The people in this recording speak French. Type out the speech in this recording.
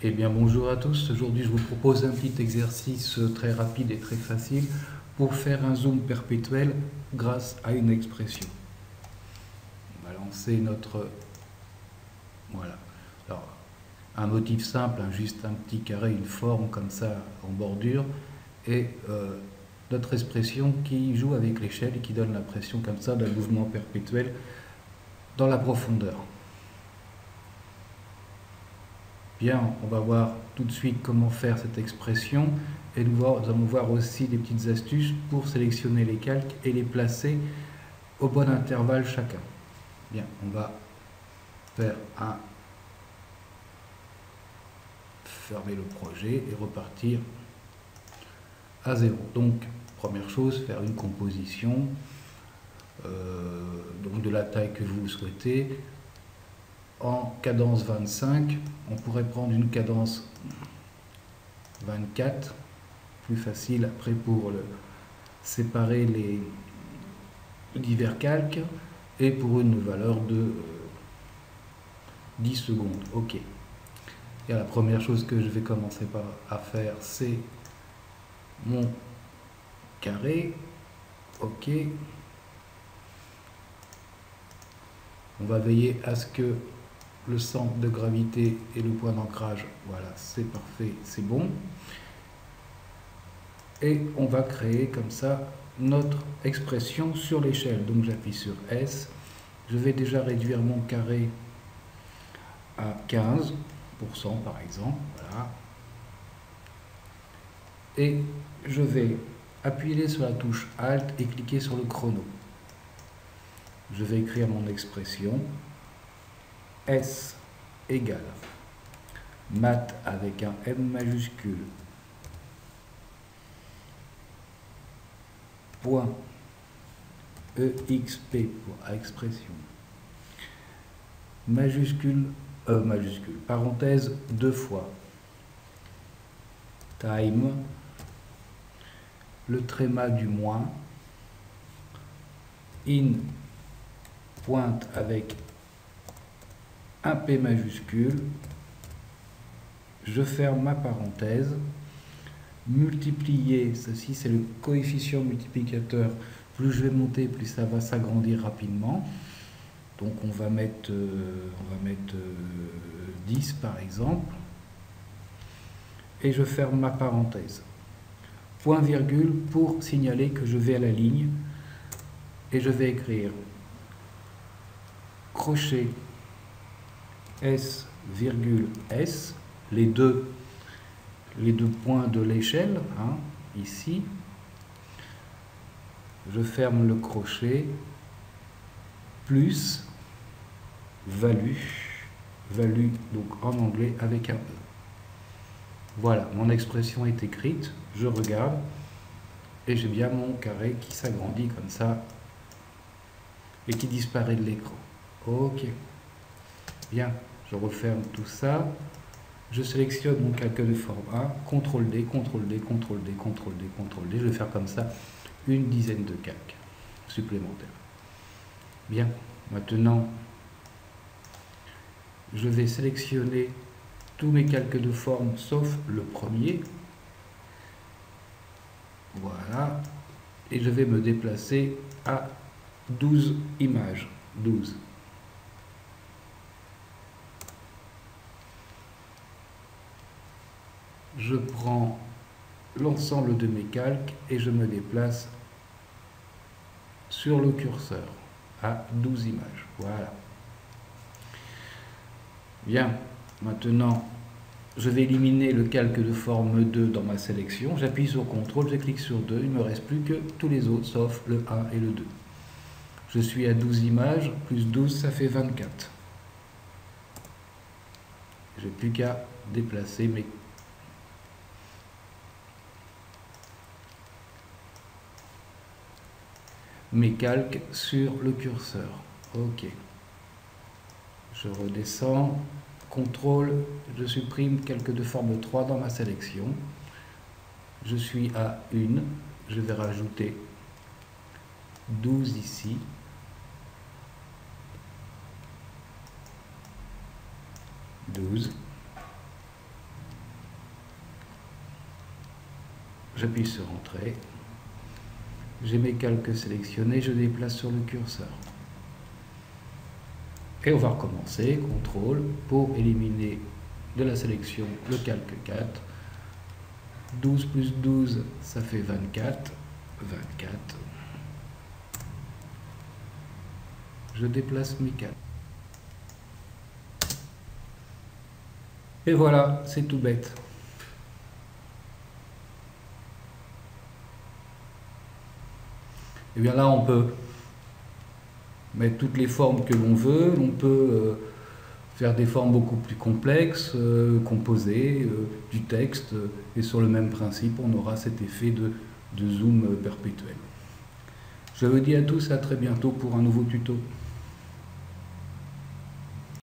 Eh bien bonjour à tous, aujourd'hui je vous propose un petit exercice très rapide et très facile pour faire un zoom perpétuel grâce à une expression. On va lancer notre... Voilà. Alors, un motif simple, hein, juste un petit carré, une forme comme ça en bordure, et notre expression qui joue avec l'échelle et qui donne l'impression comme ça d'un mouvement perpétuel dans la profondeur. Bien, on va voir tout de suite comment faire cette expression et nous allons voir aussi des petites astuces pour sélectionner les calques et les placer au bon intervalle chacun. Bien, on va faire fermer le projet et repartir à zéro. Donc, première chose, faire une composition donc de la taille que vous souhaitez. En cadence 25, on pourrait prendre une cadence 24, plus facile après pour séparer les divers calques, et pour une valeur de 10 secondes. Ok. Et la première chose que je vais commencer à faire, c'est mon carré. Ok. On va veiller à ce que le centre de gravité et le point d'ancrage, voilà, c'est parfait, c'est bon. Et on va créer comme ça notre expression sur l'échelle. Donc j'appuie sur S. Je vais déjà réduire mon carré à 15% par exemple. Voilà. Et je vais appuyer sur la touche Alt et cliquer sur le chrono. Je vais écrire mon expression. S égale math avec un M majuscule, point EXP pour expression, majuscule, parenthèse 2 fois, time, le tréma du moins, in, pointe avec un P majuscule, je ferme ma parenthèse, multiplier, ceci c'est le coefficient multiplicateur, plus je vais monter, plus ça va s'agrandir rapidement. Donc on va mettre 10 par exemple, et je ferme ma parenthèse. Point virgule pour signaler que je vais à la ligne, et je vais écrire crochet S, virgule S, les deux points de l'échelle, hein, ici. Je ferme le crochet, plus value donc en anglais avec un E. Voilà, mon expression est écrite, je regarde, et j'ai bien mon carré qui s'agrandit comme ça, et qui disparaît de l'écran. Ok. Bien, je referme tout ça, je sélectionne mon calque de forme 1, CTRL D, CTRL D, CTRL D, CTRL D, CTRL D, je vais faire comme ça une dizaine de calques supplémentaires. Bien, maintenant, je vais sélectionner tous mes calques de forme sauf le premier. Voilà, et je vais me déplacer à 12 images, 12. Je prends l'ensemble de mes calques et je me déplace sur le curseur à 12 images. Voilà. Bien, maintenant, je vais éliminer le calque de forme 2 dans ma sélection. J'appuie sur CTRL, je clique sur 2, il ne me reste plus que tous les autres, sauf le 1 et le 2. Je suis à 12 images, plus 12, ça fait 24. Je n'ai plus qu'à déplacer mes calques sur le curseur. Ok. Je redescends, CTRL, je supprime calque de forme 3 dans ma sélection. Je suis à 1, je vais rajouter 12 ici. 12. j'appuie sur Entrée. J'ai mes calques sélectionnés, je déplace sur le curseur. Et on va recommencer, CTRL, pour éliminer de la sélection le calque 4. 12 plus 12, ça fait 24. 24. Je déplace mes calques. Et voilà, c'est tout bête. Et bien là, on peut mettre toutes les formes que l'on veut. On peut faire des formes beaucoup plus complexes, composer du texte. Et sur le même principe, on aura cet effet de zoom perpétuel. Je vous dis à tous à très bientôt pour un nouveau tuto.